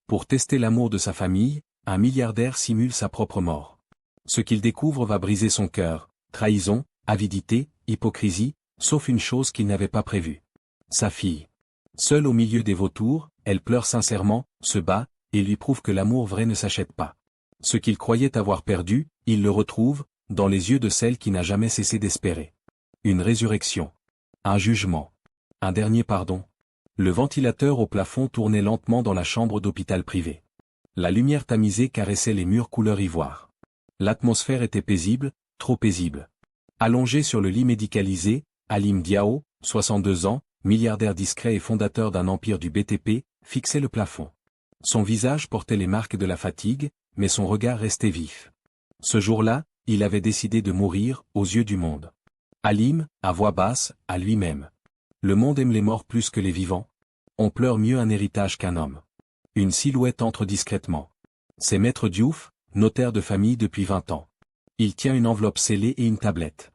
Pour tester l'amour de sa famille, un milliardaire simule sa propre mort. Ce qu'il découvre va briser son cœur, trahison, avidité, hypocrisie, sauf une chose qu'il n'avait pas prévue. Sa fille. Seule au milieu des vautours, elle pleure sincèrement, se bat, et lui prouve que l'amour vrai ne s'achète pas. Ce qu'il croyait avoir perdu, il le retrouve, dans les yeux de celle qui n'a jamais cessé d'espérer. Une résurrection. Un jugement. Un dernier pardon. Le ventilateur au plafond tournait lentement dans la chambre d'hôpital privé. La lumière tamisée caressait les murs couleur ivoire. L'atmosphère était paisible, trop paisible. Allongé sur le lit médicalisé, Halim Diao, 62 ans, milliardaire discret et fondateur d'un empire du BTP, fixait le plafond. Son visage portait les marques de la fatigue, mais son regard restait vif. Ce jour-là, il avait décidé de mourir, aux yeux du monde. Halim, à voix basse, à lui-même. Le monde aime les morts plus que les vivants. On pleure mieux un héritage qu'un homme. Une silhouette entre discrètement. C'est Maître Diouf, notaire de famille depuis 20 ans. Il tient une enveloppe scellée et une tablette.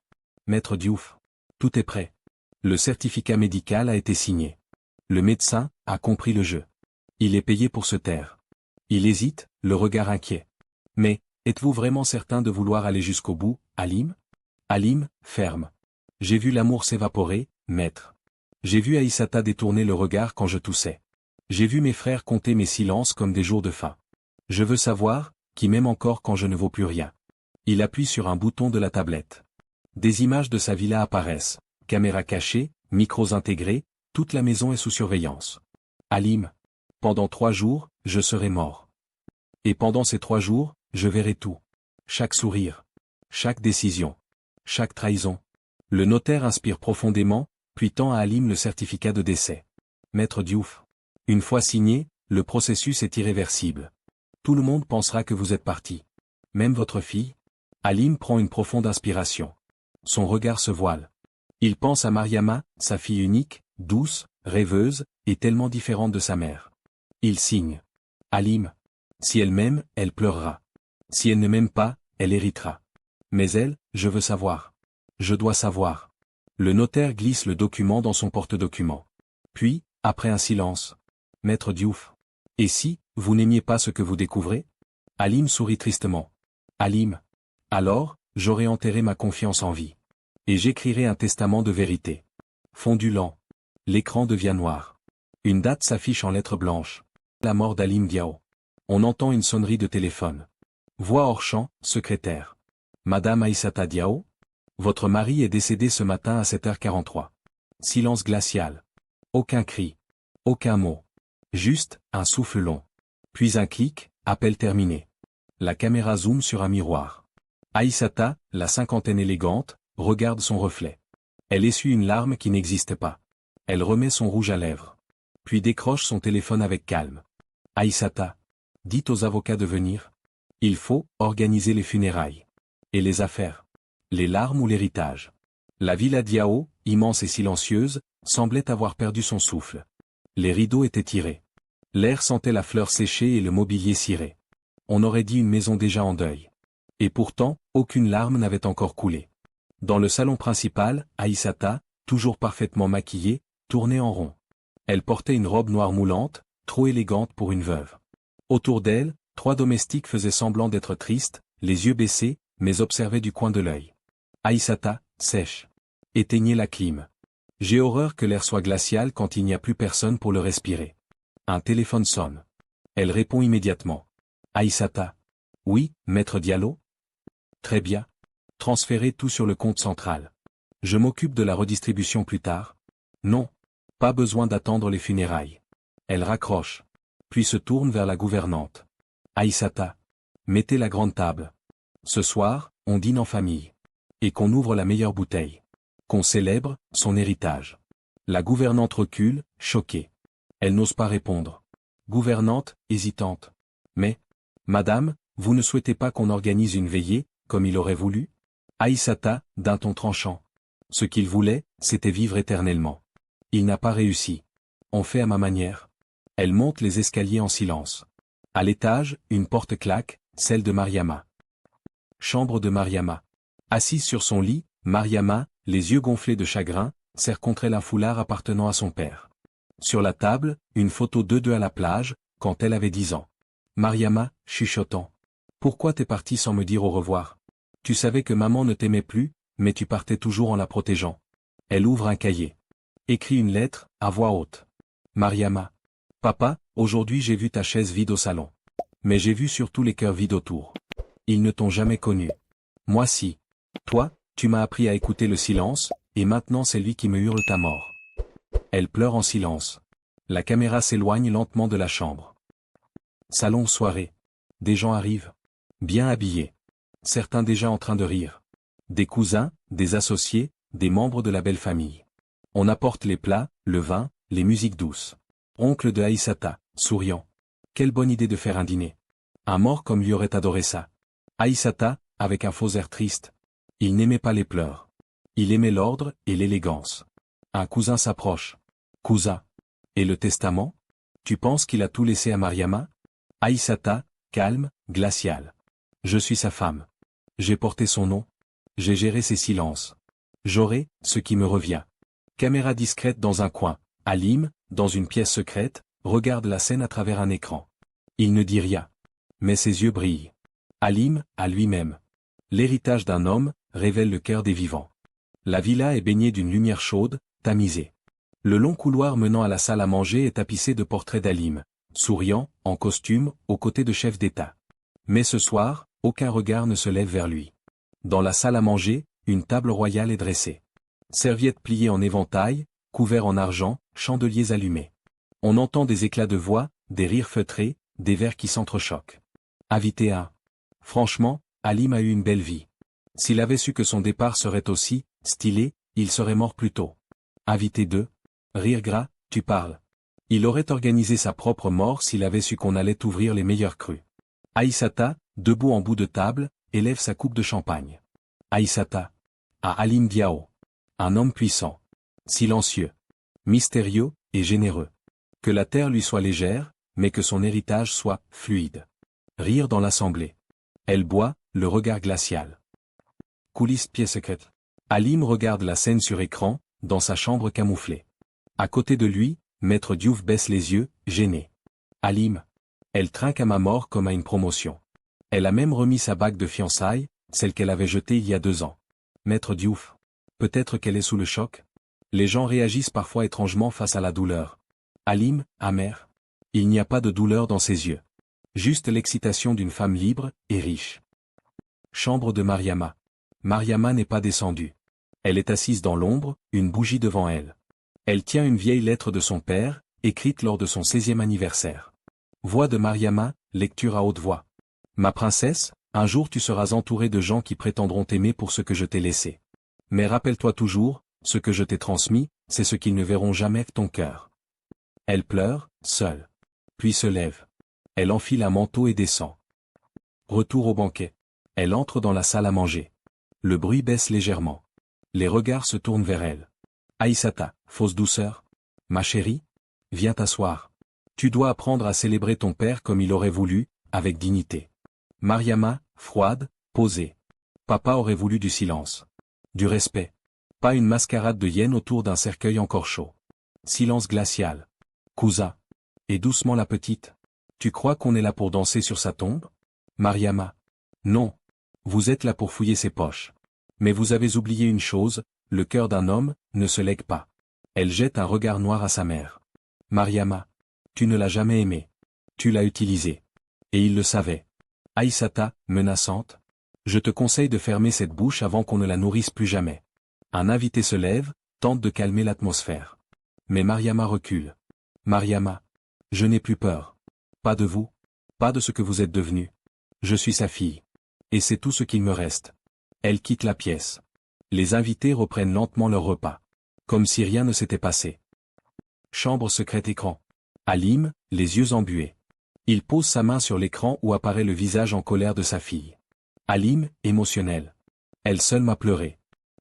Maître Diouf. Tout est prêt. Le certificat médical a été signé. Le médecin a compris le jeu. Il est payé pour se taire. Il hésite, le regard inquiet. Mais, êtes-vous vraiment certain de vouloir aller jusqu'au bout, Halim? Halim, ferme. J'ai vu l'amour s'évaporer, maître. J'ai vu Aïssata détourner le regard quand je toussais. J'ai vu mes frères compter mes silences comme des jours de faim. Je veux savoir, qui m'aime encore quand je ne vaux plus rien. Il appuie sur un bouton de la tablette. Des images de sa villa apparaissent. Caméras cachées, micros intégrés, toute la maison est sous surveillance. Halim. Pendant 3 jours, je serai mort. Et pendant ces 3 jours, je verrai tout. Chaque sourire. Chaque décision. Chaque trahison. Le notaire inspire profondément, puis tend à Halim le certificat de décès. Maître Diouf. Une fois signé, le processus est irréversible. Tout le monde pensera que vous êtes parti. Même votre fille. Halim prend une profonde inspiration. Son regard se voile. Il pense à Mariama, sa fille unique, douce, rêveuse, et tellement différente de sa mère. Il signe. Halim. Si elle m'aime, elle pleurera. Si elle ne m'aime pas, elle héritera. Mais elle, je veux savoir. Je dois savoir. Le notaire glisse le document dans son porte-document. Puis, après un silence. Maître Diouf. Et si, vous n'aimiez pas ce que vous découvrez? Halim sourit tristement. Halim. Alors, j'aurais enterré ma confiance en vie. Et j'écrirai un testament de vérité. Fondu lent. L'écran devient noir. Une date s'affiche en lettres blanches. La mort d'Halim Diao. On entend une sonnerie de téléphone. Voix hors champ, secrétaire. Madame Aïssata Diao? Votre mari est décédé ce matin à 7h43. Silence glacial. Aucun cri. Aucun mot. Juste, un souffle long. Puis un clic, appel terminé. La caméra zoome sur un miroir. Aïssata, la cinquantaine élégante, regarde son reflet. Elle essuie une larme qui n'existe pas. Elle remet son rouge à lèvres. Puis décroche son téléphone avec calme. Aïssata. Dites aux avocats de venir. Il faut organiser les funérailles. Et les affaires. Les larmes ou l'héritage. La villa Diao, immense et silencieuse, semblait avoir perdu son souffle. Les rideaux étaient tirés. L'air sentait la fleur séchée et le mobilier ciré. On aurait dit une maison déjà en deuil. Et pourtant, aucune larme n'avait encore coulé. Dans le salon principal, Aïssata, toujours parfaitement maquillée, tournait en rond. Elle portait une robe noire moulante, trop élégante pour une veuve. Autour d'elle, 3 domestiques faisaient semblant d'être tristes, les yeux baissés, mais observaient du coin de l'œil. Aïssata, sèche. Éteignez la clim. J'ai horreur que l'air soit glacial quand il n'y a plus personne pour le respirer. Un téléphone sonne. Elle répond immédiatement. Aïssata. Oui, maître Diallo? Très bien. Transférez tout sur le compte central. Je m'occupe de la redistribution plus tard. Non. Pas besoin d'attendre les funérailles. Elle raccroche. Puis se tourne vers la gouvernante. Aïssata. Mettez la grande table. Ce soir, on dîne en famille. Et qu'on ouvre la meilleure bouteille. Qu'on célèbre son héritage. La gouvernante recule, choquée. Elle n'ose pas répondre. Gouvernante, hésitante. Mais, madame, vous ne souhaitez pas qu'on organise une veillée, comme il aurait voulu? Aïssata, d'un ton tranchant. Ce qu'il voulait, c'était vivre éternellement. Il n'a pas réussi. On fait à ma manière. Elle monte les escaliers en silence. À l'étage, une porte claque, celle de Mariama. Chambre de Mariama. Assise sur son lit, Mariama, les yeux gonflés de chagrin, serre contre elle un foulard appartenant à son père. Sur la table, une photo d'eux deux à la plage, quand elle avait 10 ans. Mariama, chuchotant. Pourquoi t'es parti sans me dire au revoir? Tu savais que maman ne t'aimait plus, mais tu partais toujours en la protégeant. Elle ouvre un cahier. Écrit une lettre, à voix haute. Mariama. Papa, aujourd'hui j'ai vu ta chaise vide au salon. Mais j'ai vu surtout les cœurs vides autour. Ils ne t'ont jamais connu. Moi si. Toi, tu m'as appris à écouter le silence, et maintenant c'est lui qui me hurle ta mort. Elle pleure en silence. La caméra s'éloigne lentement de la chambre. Salon soirée. Des gens arrivent. Bien habillés. Certains déjà en train de rire. Des cousins, des associés, des membres de la belle famille. On apporte les plats, le vin, les musiques douces. Oncle de Aïssata, souriant. Quelle bonne idée de faire un dîner. Un mort comme lui aurait adoré ça. Aïssata, avec un faux air triste. Il n'aimait pas les pleurs. Il aimait l'ordre et l'élégance. Un cousin s'approche. Cousin. Et le testament? Tu penses qu'il a tout laissé à Mariama? Aïssata, calme, glaciale. Je suis sa femme. J'ai porté son nom. J'ai géré ses silences. J'aurai, ce qui me revient. Caméra discrète dans un coin. Halim, dans une pièce secrète, regarde la scène à travers un écran. Il ne dit rien. Mais ses yeux brillent. Halim, à lui-même. L'héritage d'un homme, révèle le cœur des vivants. La villa est baignée d'une lumière chaude, tamisée. Le long couloir menant à la salle à manger est tapissé de portraits d'Halim, souriant, en costume, aux côtés de chefs d'État. Mais ce soir, aucun regard ne se lève vers lui. Dans la salle à manger, une table royale est dressée. Serviettes pliées en éventail, couverts en argent, chandeliers allumés. On entend des éclats de voix, des rires feutrés, des verres qui s'entrechoquent. Invité 1. Franchement, Halim a eu une belle vie. S'il avait su que son départ serait aussi stylé, il serait mort plus tôt. Invité 2. Rire gras, tu parles. Il aurait organisé sa propre mort s'il avait su qu'on allait ouvrir les meilleurs crus. Aïssata, debout en bout de table, élève sa coupe de champagne. Aïssata. À Halim Diao. Un homme puissant. Silencieux. Mystérieux, et généreux. Que la terre lui soit légère, mais que son héritage soit fluide. Rire dans l'assemblée. Elle boit, le regard glacial. Coulisses pièce secrète. Halim regarde la scène sur écran, dans sa chambre camouflée. À côté de lui, Maître Diouf baisse les yeux, gêné. Halim. Elle trinque à ma mort comme à une promotion. Elle a même remis sa bague de fiançailles, celle qu'elle avait jetée il y a 2 ans. Maître Diouf. Peut-être qu'elle est sous le choc? Les gens réagissent parfois étrangement face à la douleur. Halim, amer. Il n'y a pas de douleur dans ses yeux. Juste l'excitation d'une femme libre, et riche. Chambre de Mariama. Mariama n'est pas descendue. Elle est assise dans l'ombre, une bougie devant elle. Elle tient une vieille lettre de son père, écrite lors de son 16e anniversaire. Voix de Mariama, lecture à haute voix. Ma princesse, un jour tu seras entourée de gens qui prétendront t'aimer pour ce que je t'ai laissé. Mais rappelle-toi toujours, ce que je t'ai transmis, c'est ce qu'ils ne verront jamais ton cœur. Elle pleure, seule. Puis se lève. Elle enfile un manteau et descend. Retour au banquet. Elle entre dans la salle à manger. Le bruit baisse légèrement. Les regards se tournent vers elle. Aïssata, fausse douceur. Ma chérie? Viens t'asseoir. Tu dois apprendre à célébrer ton père comme il aurait voulu, avec dignité. Mariama, froide, posée. Papa aurait voulu du silence. Du respect. Pas une mascarade de hyènes autour d'un cercueil encore chaud. Silence glacial. Cousin. Et doucement la petite. Tu crois qu'on est là pour danser sur sa tombe? Mariama. Non. Vous êtes là pour fouiller ses poches. Mais vous avez oublié une chose, le cœur d'un homme, ne se lègue pas. Elle jette un regard noir à sa mère. Mariama. Tu ne l'as jamais aimé. Tu l'as utilisé. Et il le savait. Aïssata, menaçante. Je te conseille de fermer cette bouche avant qu'on ne la nourrisse plus jamais. Un invité se lève, tente de calmer l'atmosphère. Mais Mariama recule. Mariama. Je n'ai plus peur. Pas de vous. Pas de ce que vous êtes devenu. Je suis sa fille. Et c'est tout ce qu'il me reste. Elle quitte la pièce. Les invités reprennent lentement leur repas. Comme si rien ne s'était passé. Chambre secrète écran. Halim, les yeux embués. Il pose sa main sur l'écran où apparaît le visage en colère de sa fille. Halim, émotionnel. Elle seule m'a pleuré.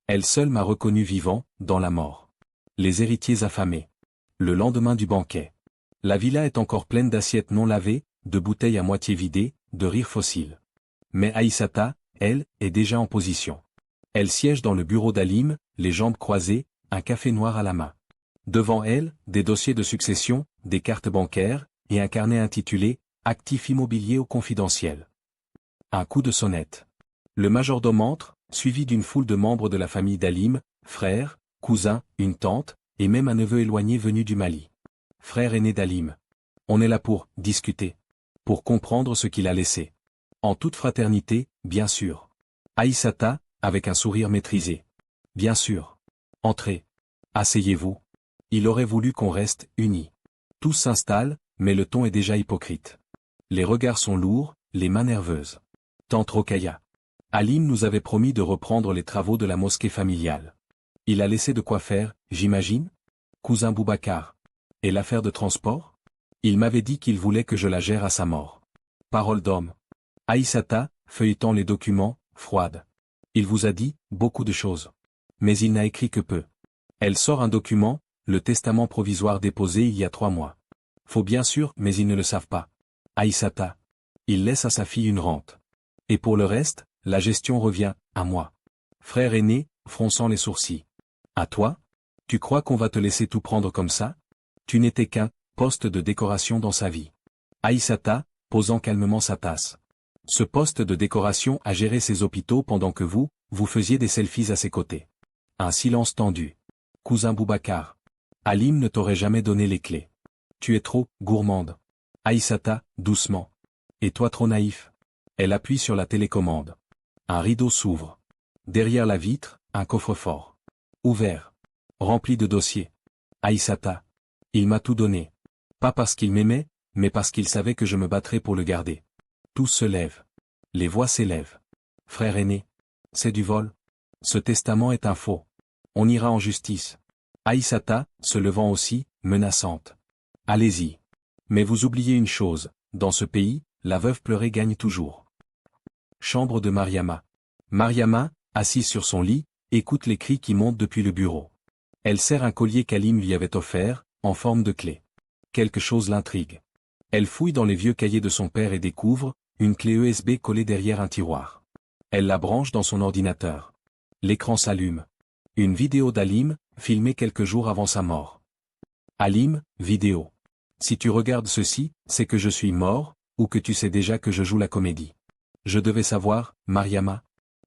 Elle seule m'a reconnu vivant, dans la mort. Les héritiers affamés. Le lendemain du banquet. La villa est encore pleine d'assiettes non lavées, de bouteilles à moitié vidées, de rires fossiles. Mais Aïssata, elle, est déjà en position. Elle siège dans le bureau d'Halim, les jambes croisées, un café noir à la main. Devant elle, des dossiers de succession, des cartes bancaires, et un carnet intitulé « Actifs immobiliers au confidentiel ». Un coup de sonnette. Le majordome entre, suivi d'une foule de membres de la famille d'Halim, frères, cousins, une tante, et même un neveu éloigné venu du Mali. Frère aîné d'Halim. On est là pour discuter. Pour comprendre ce qu'il a laissé. En toute fraternité, bien sûr. Aïssata, avec un sourire maîtrisé. Bien sûr. Entrez. Asseyez-vous. Il aurait voulu qu'on reste unis. Tous s'installent, mais le ton est déjà hypocrite. Les regards sont lourds, les mains nerveuses. Tante Rokhaya. Halim nous avait promis de reprendre les travaux de la mosquée familiale. Il a laissé de quoi faire, j'imagine? Cousin Boubacar. Et l'affaire de transport? Il m'avait dit qu'il voulait que je la gère à sa mort. Parole d'homme. Aïssata, feuilletant les documents, froide. Il vous a dit beaucoup de choses. Mais il n'a écrit que peu. Elle sort un document, le testament provisoire déposé il y a 3 mois. Faut bien sûr, mais ils ne le savent pas. Aïssata. Il laisse à sa fille une rente. Et pour le reste, la gestion revient à moi. Frère aîné, fronçant les sourcils. À toi? Tu crois qu'on va te laisser tout prendre comme ça? Tu n'étais qu'un poste de décoration dans sa vie. Aïssata, posant calmement sa tasse. Ce poste de décoration a géré ses hôpitaux pendant que vous faisiez des selfies à ses côtés. Un silence tendu. Cousin Boubacar. Halim ne t'aurait jamais donné les clés. Tu es trop gourmande. Aïssata, doucement. Et toi trop naïf. Elle appuie sur la télécommande. Un rideau s'ouvre. Derrière la vitre, un coffre-fort. Ouvert. Rempli de dossiers. Aïssata. Il m'a tout donné. Pas parce qu'il m'aimait, mais parce qu'il savait que je me battrais pour le garder. Tous se lèvent. Les voix s'élèvent. Frère aîné. C'est du vol. Ce testament est un faux. On ira en justice. Aïssata, se levant aussi, menaçante. Allez-y. Mais vous oubliez une chose, dans ce pays, la veuve pleurée gagne toujours. Chambre de Mariama. Mariama, assise sur son lit, écoute les cris qui montent depuis le bureau. Elle serre un collier qu'Halim lui avait offert, en forme de clé. Quelque chose l'intrigue. Elle fouille dans les vieux cahiers de son père et découvre une clé USB collée derrière un tiroir. Elle la branche dans son ordinateur. L'écran s'allume. Une vidéo d'Halim, filmée quelques jours avant sa mort. Halim, vidéo. Si tu regardes ceci, c'est que je suis mort, ou que tu sais déjà que je joue la comédie. Je devais savoir, Mariama.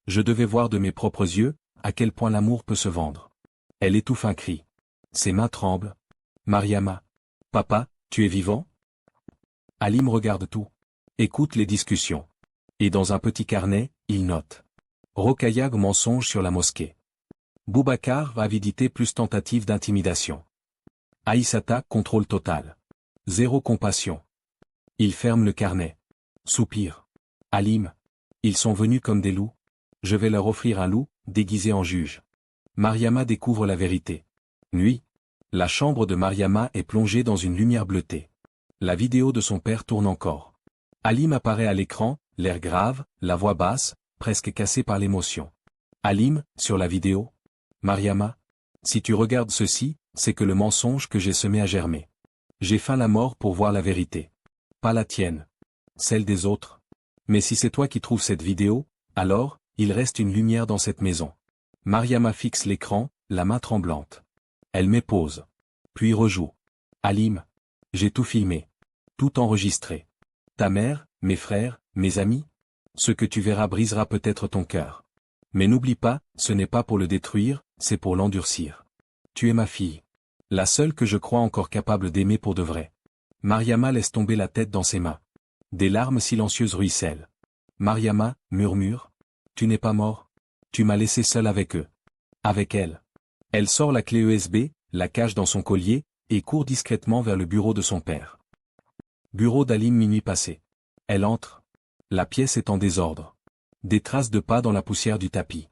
Je devais voir de mes propres yeux, à quel point l'amour peut se vendre. Elle étouffe un cri. Ses mains tremblent. Mariama. Papa, tu es vivant? Halim regarde tout. Écoute les discussions. Et dans un petit carnet, il note. Rokhaya mensonge sur la mosquée. Boubacar, avidité plus tentative d'intimidation. Aïssata, contrôle total. Zéro compassion. Il ferme le carnet. Soupire. Halim. Ils sont venus comme des loups. Je vais leur offrir un loup, déguisé en juge. Mariama découvre la vérité. Nuit. La chambre de Mariama est plongée dans une lumière bleutée. La vidéo de son père tourne encore. Halim apparaît à l'écran, l'air grave, la voix basse, presque cassée par l'émotion. Halim, sur la vidéo. Mariama. Si tu regardes ceci, c'est que le mensonge que j'ai semé a germé. J'ai faim la mort pour voir la vérité. Pas la tienne. Celle des autres. Mais si c'est toi qui trouves cette vidéo, alors, il reste une lumière dans cette maison. Mariama fixe l'écran, la main tremblante. Elle met pause. Puis rejoue. Halim. J'ai tout filmé. Tout enregistré. Ta mère, mes frères, mes amis. Ce que tu verras brisera peut-être ton cœur. Mais n'oublie pas, ce n'est pas pour le détruire, c'est pour l'endurcir. Tu es ma fille. La seule que je crois encore capable d'aimer pour de vrai. Mariama laisse tomber la tête dans ses mains. Des larmes silencieuses ruissellent. Mariama, murmure. Tu n'es pas mort. Tu m'as laissé seul avec eux. Avec elle. Elle sort la clé USB, la cache dans son collier, et court discrètement vers le bureau de son père. Bureau d'Halim minuit passé. Elle entre. La pièce est en désordre. Des traces de pas dans la poussière du tapis.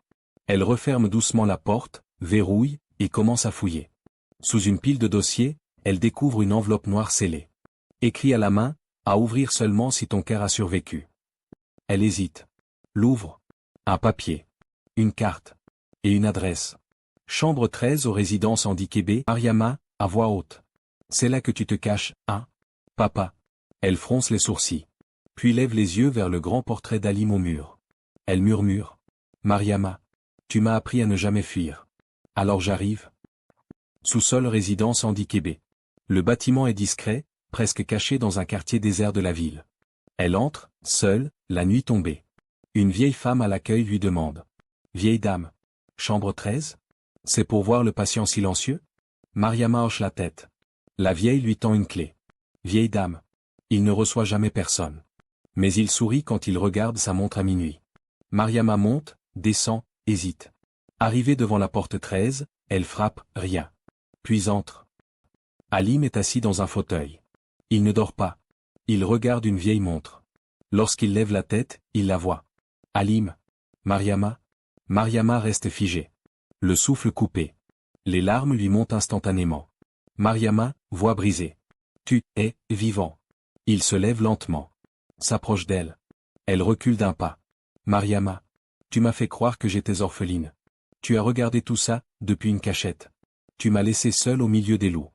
Elle referme doucement la porte, verrouille, et commence à fouiller. Sous une pile de dossiers, elle découvre une enveloppe noire scellée. Écrit à la main, à ouvrir seulement si ton cœur a survécu. Elle hésite. L'ouvre. Un papier. Une carte. Et une adresse. Chambre 13 aux résidences Handikébé, Mariama, à voix haute. C'est là que tu te caches, hein? Papa. Elle fronce les sourcils. Puis lève les yeux vers le grand portrait d'Halim au mur. Elle murmure. Mariama. Tu m'as appris à ne jamais fuir. Alors j'arrive. Sous-sol résidence Handikébé. Le bâtiment est discret, presque cachée dans un quartier désert de la ville. Elle entre, seule, la nuit tombée. Une vieille femme à l'accueil lui demande. « Vieille dame. Chambre 13 ? C'est pour voir le patient silencieux ?» Mariama hoche la tête. La vieille lui tend une clé. « Vieille dame. Il ne reçoit jamais personne. » Mais il sourit quand il regarde sa montre à minuit. Mariama monte, descend, hésite. Arrivée devant la porte 13, elle frappe, rien. Puis entre. Halim est assis dans un fauteuil. Il ne dort pas. Il regarde une vieille montre. Lorsqu'il lève la tête, il la voit. Halim. Mariama. Mariama reste figée. Le souffle coupé. Les larmes lui montent instantanément. Mariama, voix brisée. Tu es vivant. Il se lève lentement. S'approche d'elle. Elle recule d'un pas. Mariama. Tu m'as fait croire que j'étais orpheline. Tu as regardé tout ça, depuis une cachette. Tu m'as laissé seule au milieu des loups.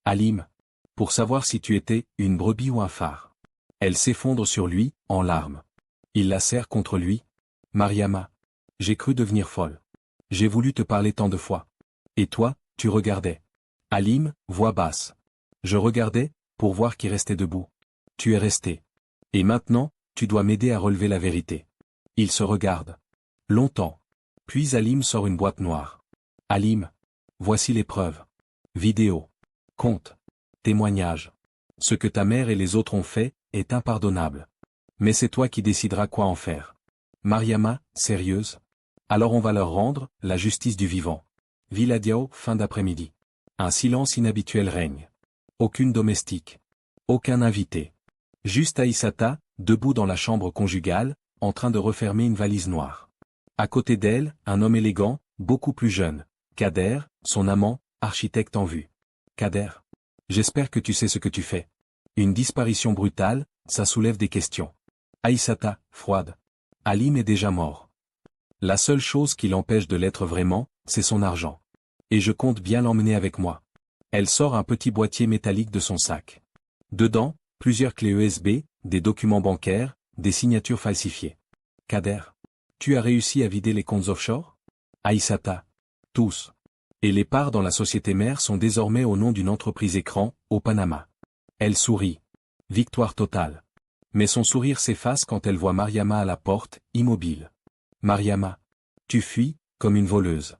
Halim. Pour savoir si tu étais une brebis ou un phare. Elle s'effondre sur lui, en larmes. Il la serre contre lui. Mariama. J'ai cru devenir folle. J'ai voulu te parler tant de fois. Et toi, tu regardais. Halim, voix basse. Je regardais, pour voir qui restait debout. Tu es resté. Et maintenant, tu dois m'aider à relever la vérité. Ils se regardent. Longtemps. Puis Halim sort une boîte noire. Halim. Voici les preuves. Vidéo. Compte. Témoignage. Ce que ta mère et les autres ont fait, est impardonnable. Mais c'est toi qui décideras quoi en faire. Mariama, sérieuse? Alors on va leur rendre, la justice du vivant. Villa Diao, fin d'après-midi. Un silence inhabituel règne. Aucune domestique. Aucun invité. Juste Aïssata, debout dans la chambre conjugale, en train de refermer une valise noire. À côté d'elle, un homme élégant, beaucoup plus jeune. Kader, son amant, architecte en vue. Kader. J'espère que tu sais ce que tu fais. Une disparition brutale, ça soulève des questions. Aïssata, froide. Halim est déjà mort. La seule chose qui l'empêche de l'être vraiment, c'est son argent. Et je compte bien l'emmener avec moi. Elle sort un petit boîtier métallique de son sac. Dedans, plusieurs clés USB, des documents bancaires, des signatures falsifiées. Kader. Tu as réussi à vider les comptes offshore? Aïssata. Tous. Et les parts dans la société mère sont désormais au nom d'une entreprise écran, au Panama. Elle sourit. Victoire totale. Mais son sourire s'efface quand elle voit Mariama à la porte, immobile. Mariama. Tu fuis, comme une voleuse.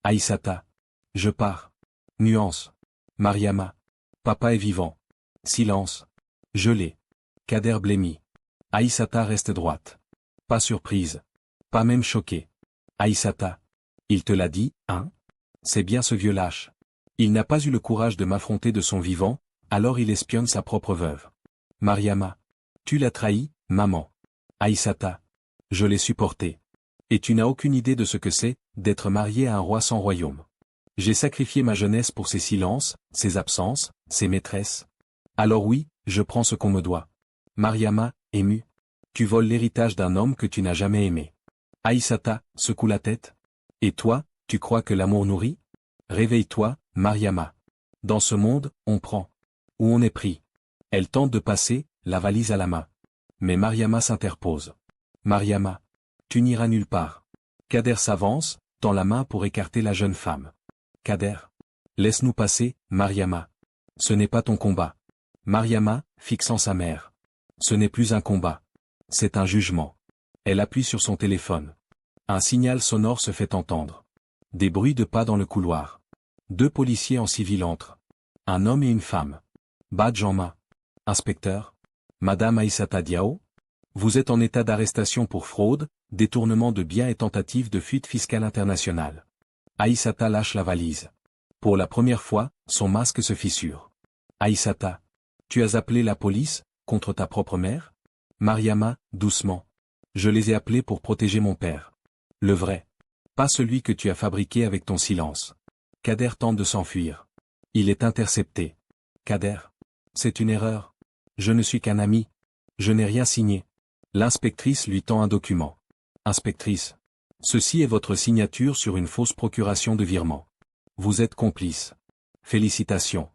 Aïssata. Je pars. Nuance. Mariama. Papa est vivant. Silence. Gelé. Kader blêmi. Aïssata reste droite. Pas surprise. Pas même choquée. Aïssata. Il te l'a dit, hein? C'est bien ce vieux lâche. Il n'a pas eu le courage de m'affronter de son vivant, alors il espionne sa propre veuve. Mariama. Tu l'as trahi, maman. Aïssata. Je l'ai supporté. Et tu n'as aucune idée de ce que c'est, d'être marié à un roi sans royaume. J'ai sacrifié ma jeunesse pour ses silences, ses absences, ses maîtresses. Alors oui, je prends ce qu'on me doit. Mariama, émue. Tu voles l'héritage d'un homme que tu n'as jamais aimé. Aïssata, secoue la tête. Et toi, tu crois que l'amour nourrit? Réveille-toi, Mariama. Dans ce monde, on prend. Ou on est pris. Elle tente de passer, la valise à la main. Mais Mariama s'interpose. Mariama. Tu n'iras nulle part. Kader s'avance, tend la main pour écarter la jeune femme. Kader. Laisse-nous passer, Mariama. Ce n'est pas ton combat. Mariama, fixant sa mère. Ce n'est plus un combat. C'est un jugement. Elle appuie sur son téléphone. Un signal sonore se fait entendre. Des bruits de pas dans le couloir. 2 policiers en civil entrent. Un homme et une femme. Badge en main. Inspecteur. Madame Aïssata Diao? Vous êtes en état d'arrestation pour fraude, détournement de biens et tentative de fuite fiscale internationale. Aïssata lâche la valise. Pour la première fois, son masque se fissure. Aïssata. Tu as appelé la police, contre ta propre mère? Mariama, doucement. Je les ai appelés pour protéger mon père. Le vrai. Pas celui que tu as fabriqué avec ton silence. Kader tente de s'enfuir. Il est intercepté. Kader. C'est une erreur. Je ne suis qu'un ami. Je n'ai rien signé. L'inspectrice lui tend un document. Inspectrice. Ceci est votre signature sur une fausse procuration de virement. Vous êtes complice. Félicitations.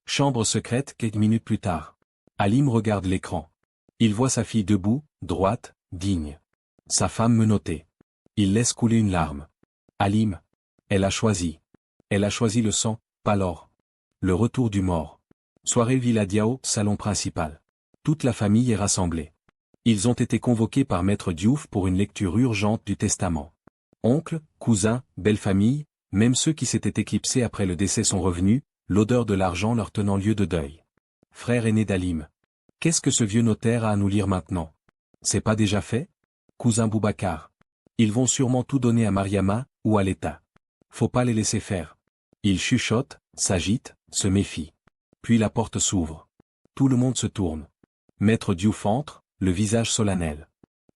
Chambre secrète quelques minutes plus tard. Halim regarde l'écran. Il voit sa fille debout, droite, digne. Sa femme menottée. Il laisse couler une larme. Halim. Elle a choisi. Elle a choisi le sang, pas l'or. Le retour du mort. Soirée Villa Diao, salon principal. Toute la famille est rassemblée. Ils ont été convoqués par Maître Diouf pour une lecture urgente du testament. Oncles, cousins, belle-famille, même ceux qui s'étaient éclipsés après le décès sont revenus, l'odeur de l'argent leur tenant lieu de deuil. Frère aîné d'Halim. Qu'est-ce que ce vieux notaire a à nous lire maintenant? C'est pas déjà fait? Cousin Boubacar. Ils vont sûrement tout donner à Mariama, ou à l'État. Faut pas les laisser faire. Ils chuchotent, s'agitent, se méfient. Puis la porte s'ouvre. Tout le monde se tourne. Maître Diouf entre, le visage solennel.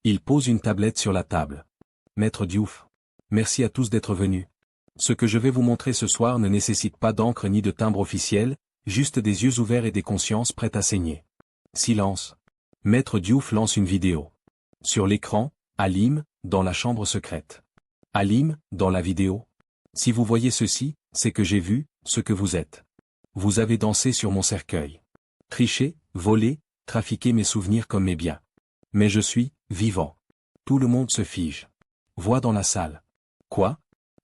Il pose une tablette sur la table. Maître Diouf. Merci à tous d'être venus. Ce que je vais vous montrer ce soir ne nécessite pas d'encre ni de timbre officiel, juste des yeux ouverts et des consciences prêtes à saigner. Silence. Maître Diouf lance une vidéo. Sur l'écran, Halim, dans la chambre secrète. Halim, dans la vidéo. Si vous voyez ceci, c'est que j'ai vu, ce que vous êtes. Vous avez dansé sur mon cercueil. Triché, volé, trafiqué mes souvenirs comme mes biens. Mais je suis, vivant. Tout le monde se fige. Voix dans la salle. Quoi?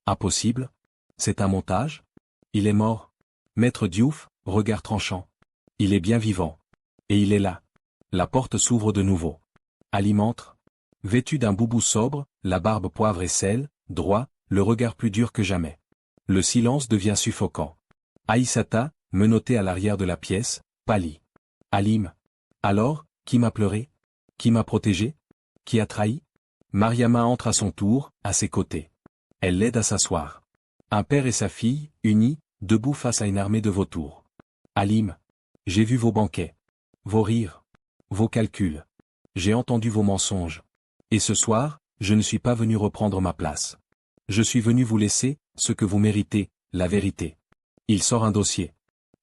Impossible? C'est un montage? Il est mort? Maître Diouf, regard tranchant. Il est bien vivant. Et il est là. La porte s'ouvre de nouveau. Halim entre. Vêtu d'un boubou sobre, la barbe poivre et sel, droit, le regard plus dur que jamais. Le silence devient suffocant. Aïssata, menottée à l'arrière de la pièce, pâlit. Halim. Alors, qui m'a pleuré? Qui m'a protégé? Qui a trahi? Mariama entre à son tour, à ses côtés. Elle l'aide à s'asseoir. Un père et sa fille, unis, debout face à une armée de vautours. Halim. J'ai vu vos banquets. Vos rires. Vos calculs. J'ai entendu vos mensonges. Et ce soir, je ne suis pas venu reprendre ma place. Je suis venu vous laisser, ce que vous méritez, la vérité. Il sort un dossier.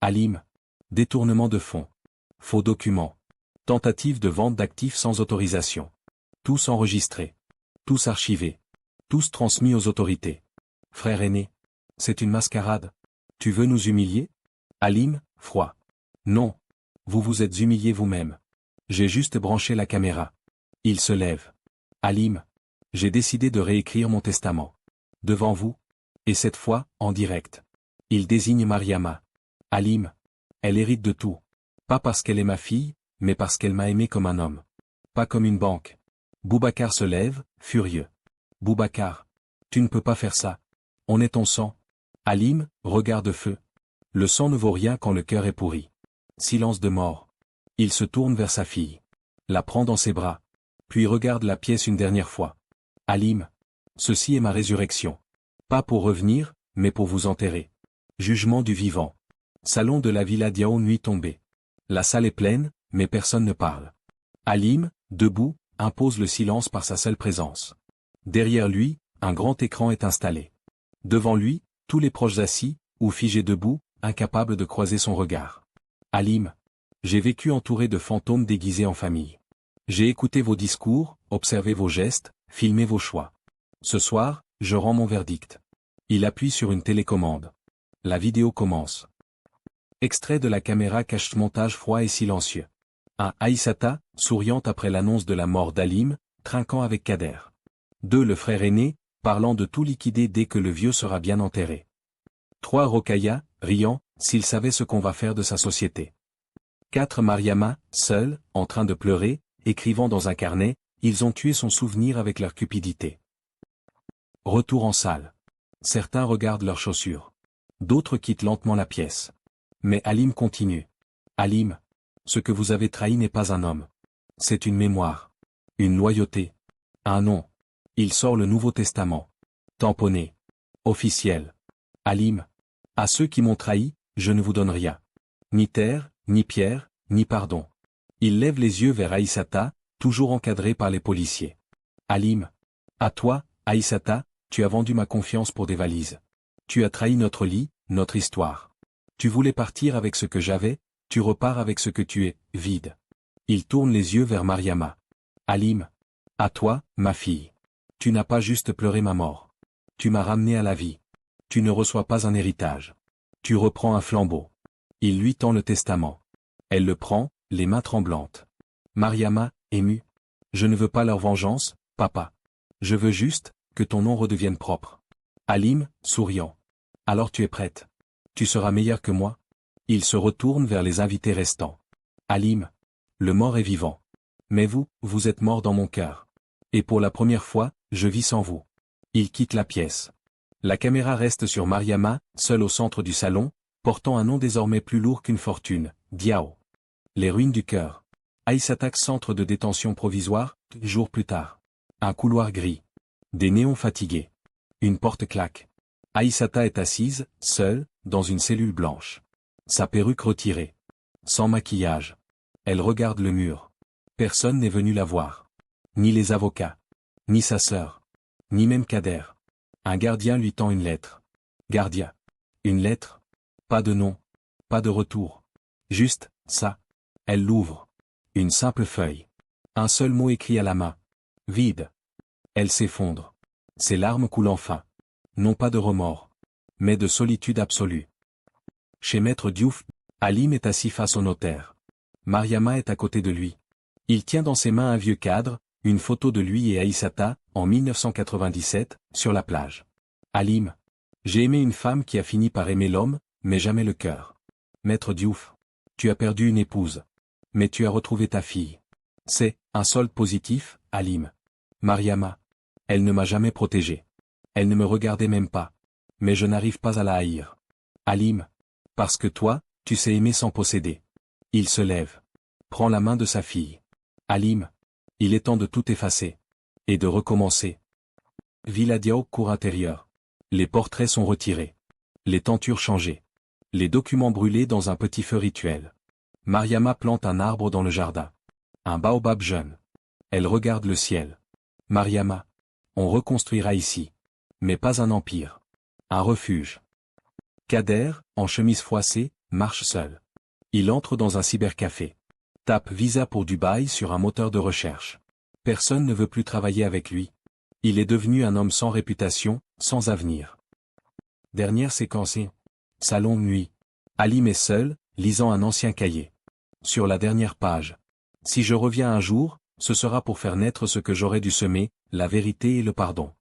Halim. Détournement de fonds. Faux documents. Tentative de vente d'actifs sans autorisation. Tous enregistrés. Tous archivés. Tous transmis aux autorités. Frère aîné. C'est une mascarade. Tu veux nous humilier? Halim, froid. Non. Vous vous êtes humilié vous-même. J'ai juste branché la caméra. Il se lève. Halim. J'ai décidé de réécrire mon testament. Devant vous. Et cette fois, en direct. Il désigne Mariama. Halim. Elle hérite de tout. Pas parce qu'elle est ma fille, mais parce qu'elle m'a aimé comme un homme. Pas comme une banque. Boubacar se lève, furieux. Boubacar. Tu ne peux pas faire ça. On est ton sang. Halim, regard de feu. Le sang ne vaut rien quand le cœur est pourri. Silence de mort. Il se tourne vers sa fille. La prend dans ses bras. Puis regarde la pièce une dernière fois. Halim. Ceci est ma résurrection. Pas pour revenir, mais pour vous enterrer. Jugement du vivant. Salon de la Villa Diao, nuit tombée. La salle est pleine, mais personne ne parle. Halim, debout, impose le silence par sa seule présence. Derrière lui, un grand écran est installé. Devant lui, tous les proches assis, ou figés debout, incapables de croiser son regard. Halim. J'ai vécu entouré de fantômes déguisés en famille. J'ai écouté vos discours, observé vos gestes, filmé vos choix. Ce soir, je rends mon verdict. Il appuie sur une télécommande. La vidéo commence. Extrait de la caméra cache montage froid et silencieux. 1. Aïssata, souriante après l'annonce de la mort d'Halim, trinquant avec Kader. 2. Le frère aîné, parlant de tout liquider dès que le vieux sera bien enterré. 3. Rokhaya, riant, s'il savait ce qu'on va faire de sa société. 4. Mariama, seule, en train de pleurer, écrivant dans un carnet, ils ont tué son souvenir avec leur cupidité. Retour en salle. Certains regardent leurs chaussures. D'autres quittent lentement la pièce. Mais Halim continue. Halim. Ce que vous avez trahi n'est pas un homme. C'est une mémoire. Une loyauté. Un nom. Il sort le Nouveau Testament. Tamponné. Officiel. Halim. À ceux qui m'ont trahi, je ne vous donne rien. Ni terre, ni pierre, ni pardon. Il lève les yeux vers Aïssata, toujours encadré par les policiers. Halim. À toi, Aïssata, tu as vendu ma confiance pour des valises. Tu as trahi notre lit, notre histoire. Tu voulais partir avec ce que j'avais, tu repars avec ce que tu es, vide. Il tourne les yeux vers Mariama. Halim. À toi, ma fille. Tu n'as pas juste pleuré ma mort. Tu m'as ramené à la vie. Tu ne reçois pas un héritage. Tu reprends un flambeau. Il lui tend le testament. Elle le prend, les mains tremblantes. Mariama, émue. Je ne veux pas leur vengeance, papa. Je veux juste, que ton nom redevienne propre. Halim, souriant. Alors tu es prête. Tu seras meilleur que moi. Il se retourne vers les invités restants. Halim. Le mort est vivant. Mais vous, vous êtes mort dans mon cœur. Et pour la première fois, je vis sans vous. Il quitte la pièce. La caméra reste sur Mariama, seule au centre du salon, portant un nom désormais plus lourd qu'une fortune, Diao. Les ruines du cœur. Aïssata, centre de détention provisoire, jours plus tard. Un couloir gris. Des néons fatigués. Une porte claque. Aïssata est assise, seule, dans une cellule blanche. Sa perruque retirée. Sans maquillage. Elle regarde le mur. Personne n'est venu la voir. Ni les avocats. Ni sa sœur. Ni même Kader. Un gardien lui tend une lettre. Gardien. Une lettre. Pas de nom. Pas de retour. Juste, ça. Elle l'ouvre. Une simple feuille. Un seul mot écrit à la main. Vide. Elle s'effondre. Ses larmes coulent enfin. Non pas de remords. Mais de solitude absolue. Chez Maître Diouf, Halim est assis face au notaire. Mariama est à côté de lui. Il tient dans ses mains un vieux cadre, une photo de lui et Aïssata, en 1997, sur la plage. Halim. J'ai aimé une femme qui a fini par aimer l'homme, mais jamais le cœur. Maître Diouf. Tu as perdu une épouse. Mais tu as retrouvé ta fille. C'est un solde positif, Halim. Mariama. Elle ne m'a jamais protégé. Elle ne me regardait même pas. Mais je n'arrive pas à la haïr. Halim. Parce que toi, tu sais aimer sans posséder. Il se lève. Prend la main de sa fille. Halim. Il est temps de tout effacer. Et de recommencer. Villa Diao, cour intérieure. Les portraits sont retirés. Les tentures changées. Les documents brûlés dans un petit feu rituel. Mariama plante un arbre dans le jardin. Un baobab jeune. Elle regarde le ciel. Mariama. On reconstruira ici. Mais pas un empire. Un refuge. Kader, en chemise froissée, marche seul. Il entre dans un cybercafé. Tape visa pour Dubaï sur un moteur de recherche. Personne ne veut plus travailler avec lui. Il est devenu un homme sans réputation, sans avenir. Dernière séquence. Salon de nuit. Halim est seul, lisant un ancien cahier. Sur la dernière page. Si je reviens un jour, ce sera pour faire naître ce que j'aurais dû semer, la vérité et le pardon.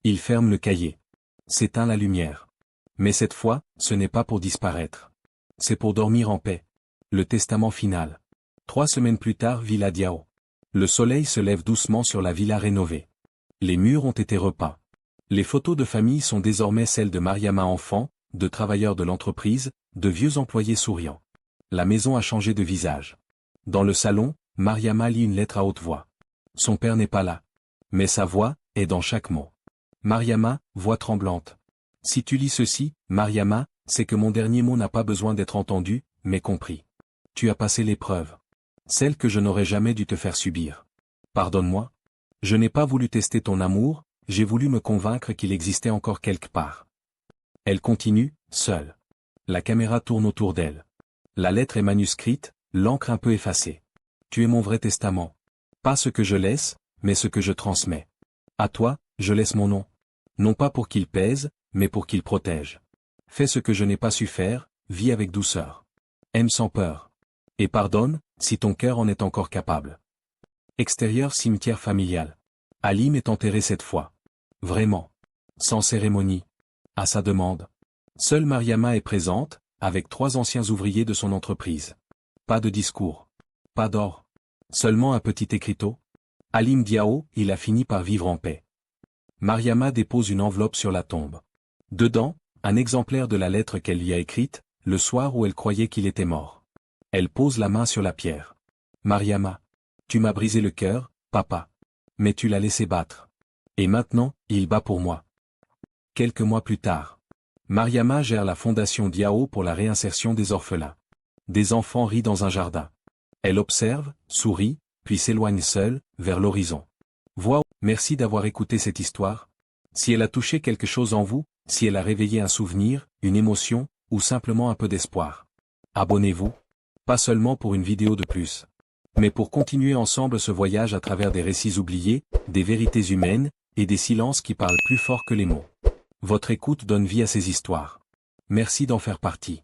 Il ferme le cahier. S'éteint la lumière. Mais cette fois, ce n'est pas pour disparaître. C'est pour dormir en paix. Le testament final. 3 semaines plus tard, Villa Diao. Le soleil se lève doucement sur la villa rénovée. Les murs ont été repeints. Les photos de famille sont désormais celles de Mariama enfant, de travailleurs de l'entreprise, de vieux employés souriants. La maison a changé de visage. Dans le salon, Mariama lit une lettre à haute voix. Son père n'est pas là. Mais sa voix est dans chaque mot. Mariama, voix tremblante. Si tu lis ceci, Mariama, c'est que mon dernier mot n'a pas besoin d'être entendu, mais compris. Tu as passé l'épreuve. Celle que je n'aurais jamais dû te faire subir. Pardonne-moi. Je n'ai pas voulu tester ton amour, j'ai voulu me convaincre qu'il existait encore quelque part. Elle continue, seule. La caméra tourne autour d'elle. La lettre est manuscrite, l'encre un peu effacée. Tu es mon vrai testament. Pas ce que je laisse, mais ce que je transmets. À toi, je laisse mon nom. Non pas pour qu'il pèse, mais pour qu'il protège. Fais ce que je n'ai pas su faire, vis avec douceur. Aime sans peur. Et pardonne, si ton cœur en est encore capable. Extérieur cimetière familial. Halim est enterré cette fois. Vraiment. Sans cérémonie. À sa demande. Seule Mariama est présente, avec 3 anciens ouvriers de son entreprise. Pas de discours. Pas d'or. Seulement un petit écriteau. Halim Diao, il a fini par vivre en paix. Mariama dépose une enveloppe sur la tombe. Dedans, un exemplaire de la lettre qu'elle lui a écrite, le soir où elle croyait qu'il était mort. Elle pose la main sur la pierre. Mariama. Tu m'as brisé le cœur, papa. Mais tu l'as laissé battre. Et maintenant, il bat pour moi. Quelques mois plus tard. Mariama gère la fondation Diao pour la réinsertion des orphelins. Des enfants rient dans un jardin. Elle observe, sourit, puis s'éloigne seule, vers l'horizon. Merci d'avoir écouté cette histoire. Si elle a touché quelque chose en vous, si elle a réveillé un souvenir, une émotion, ou simplement un peu d'espoir. Abonnez-vous. Pas seulement pour une vidéo de plus. Mais pour continuer ensemble ce voyage à travers des récits oubliés, des vérités humaines, et des silences qui parlent plus fort que les mots. Votre écoute donne vie à ces histoires. Merci d'en faire partie.